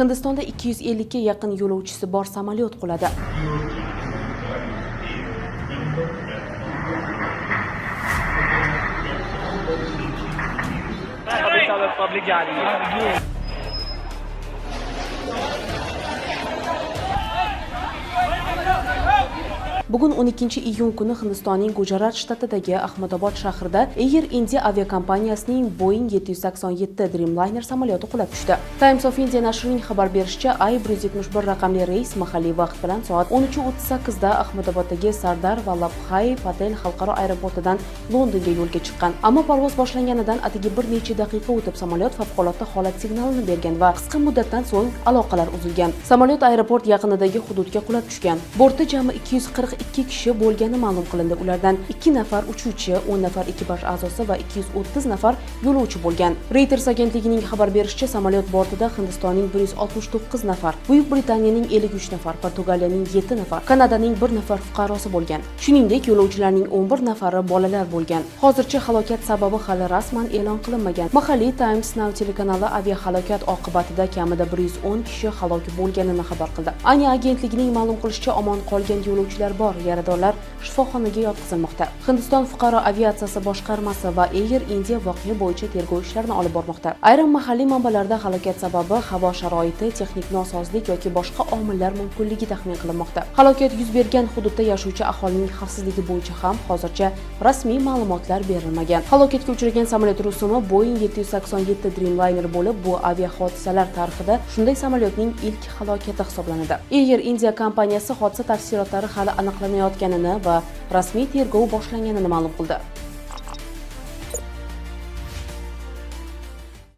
Hindistonda 250 ga yaqin yo'lovchisi bor samolyot quladi. Public जा रही है। Bugun 12-iyun kuni Hindistonning Gujarat shtatidagi Ahmedobod shahrida Air India aviakompaniyasining Boeing 787 Dreamliner samolyoti qulab tushdi. Times of India nashrining xabar berishicha, A171 raqamli reys mahalliy vaqt bilan soat 13:38 da Ahmedoboddagi Sardar Vallabhbhai Patel xalqaro aeroportidan Londonga yo'lga chiqqan. Ammo parvoz boshlanganidan atigi bir necha daqiqa o'tib samolyot favqulodda holat signalini bergan va qisqa muddatdan so'ng aloqalar uzilgan. Samolyot aeroport yaqinidagi hududga qulab tushgan. Bortda jami 242 kishi bo'lgani ma'lum qilindi. Ulardan 2 nafar uchuvchi, 10 nafar ekipaj a'zosi va 230 nafar yo'lovchi bo'lgan. Reuters agentligining xabar berishicha, samolyot bortida Hindistonning 169 nafar, Buyuk Britaniyaning 53 nafar, Portugaliyaning 7 nafar, Kanadaning 1 nafar fuqarosi bo'lgan. Shuningdek, yo'lovchilarning 11 nafari bolalar bo'lgan. Hozircha halokat sababi hali rasman e'lon qilinmagan. Mahalliy Times Now telekanali aviahalokat oqibatida kamida 110 kishi halok bo'lganini xabar qildi. Anya agentligining ma'lum qilishicha, omon qolgan yo'lovchilar bor. Yaradorlar shifoxonaga yotqizilmoqda. Hindiston fuqaro aviatsiyasi boshqarmasi va Air India voqea bo'yicha tergov ishlarini olib bormoqda. Ayrim mahalliy manbalarda halokat sababi havo sharoiti, texnik nosozlik yoki boshqa omillar mumkinligi taxmin qilinmoqda. Halokat yuz bergan hududda yashovchi aholining xavfsizligi bo'yicha ham hozircha rasmiy ma'lumotlar berilmagan. Halokatga uchragan samolyot rusumi Boeing 787 Dreamliner bo'lib, bu aviahodisalar tarixida shunday samolyotning ilk halokati hisoblanadi. Air India kompaniyasi hodisa tafsilotlari hali aniqlanmayotganini va rasmiy tergov boshlanganini ma'lum qildi.